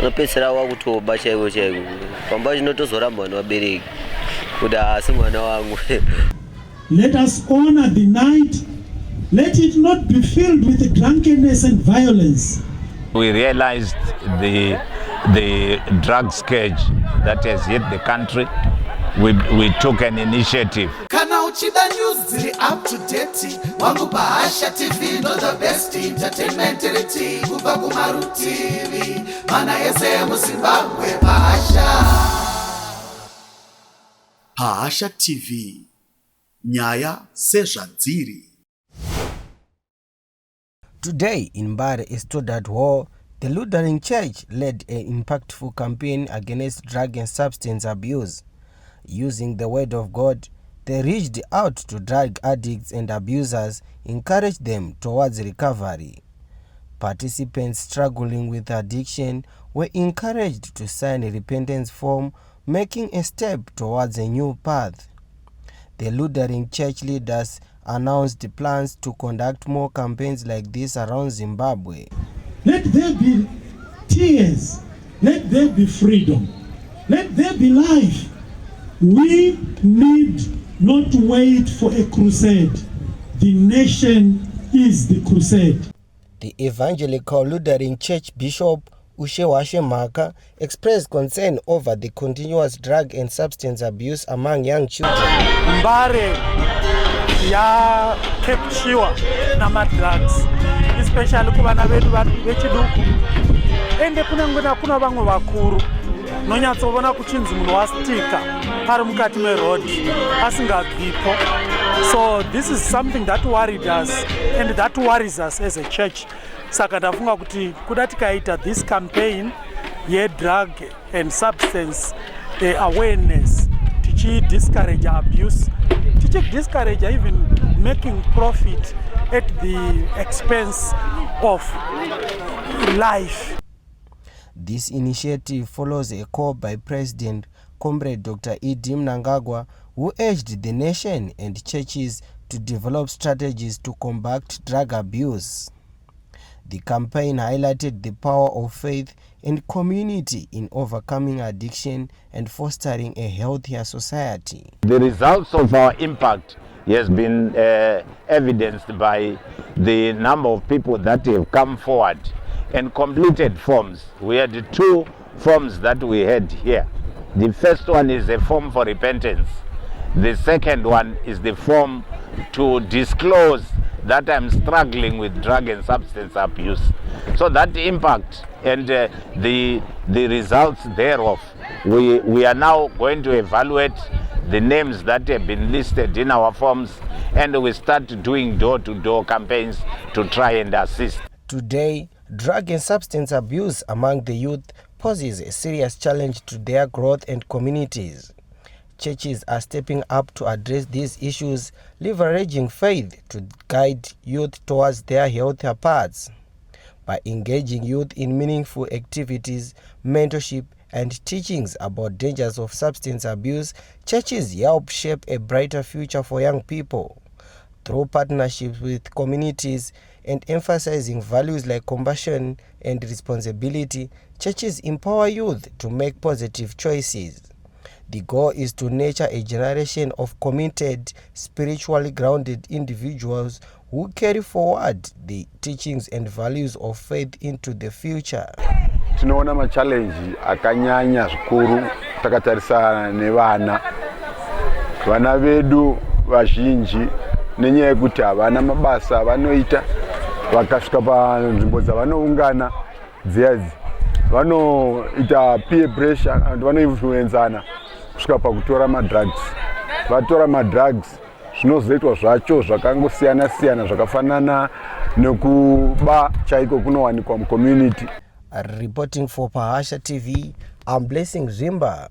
unopesera wakutoba chaiko chaiko pamba chinotozoramba nevabereki kuti asi mwana wangu. Let us honor the night. Let it not be filled with drunkenness and violence. We realized the drug scourge that has hit the country. We took an initiative. Kana uchida news zili up to date. Wangu Bahasha TV, no the best entertainment reality. Kuba Kumaru TV, mana yese Zimbabwe Bahasha. Bahasha TV, nyaya sezvadziri. Today in Mbare stood at war. The Lutheran Church led an impactful campaign against drug and substance abuse. Using the word of God, they reached out to drug addicts and abusers, encouraged them towards recovery. Participants struggling with addiction were encouraged to sign a repentance form, making a step towards a new path. The Lutheran Church leaders announced plans to conduct more campaigns like this around Zimbabwe. Let there be tears. Let there be freedom. Let there be life. We need not wait for a crusade. The nation is the crusade. The Evangelical Lutheran Church Bishop Ushewashe Maka expressed concern over the continuous drug and substance abuse among young children. Mbare ya capture nama drugs, especially kubana vedu vechiduku. Ende kuna vamwe vakuru nonyatsobona kuchinzi munhu wastika ari mukati meroad asingabvipo. So this is something that worried us and that worries us as a church. Saka ndafunga kuti kuda tikaita this campaign ye drug and substance awareness, tichi discourage abuse, tichi discourage even making profit at the expense of life. This initiative follows a call by President Kumbare Dr. Edim Nangagwa, who urged the nation and churches to develop strategies to combat drug abuse. The campaign highlighted the power of faith and community in overcoming addiction and fostering a healthier society. The results of our impact has been evidenced by the number of people that have come forward and completed forms. We had 2 forms that we had here. The first one is a form for repentance. The second one is the form to disclose that I'm struggling with drug and substance abuse. So that impact and the results thereof, we are now going to evaluate the names that have been listed in our forms, and we start doing door-to-door campaigns to try and assist. Today, drug and substance abuse among the youth poses a serious challenge to their growth and communities. Churches are stepping up to address these issues, leveraging faith to guide youth towards their healthier paths. By engaging youth in meaningful activities, mentorship, and teachings about dangers of substance abuse, churches help shape a brighter future for young people. Through partnerships with communities and emphasizing values like compassion and responsibility, churches empower youth to make positive choices. The goal is to nurture a generation of committed, spiritually grounded individuals who carry forward the teachings and values of faith into the future. Tunaona machallenji akanyanya zvikuru takatarisana nevana. Vana vedu vazhinji nenyaya yekuti havana mabasa vanoita, vakasvika panzvimbo dzavanoungana dziadzi vanoita peer pressure and vanoinfluenzana kusvika pakutora madrugs. Vatora madrugs zvinozoitwa zvacho zvakangosiyana siyana zvakafanana nekuba chaiko kunowanikwa mucommunity. Reporting for Bahasha TV, I'm Blessing Zimba.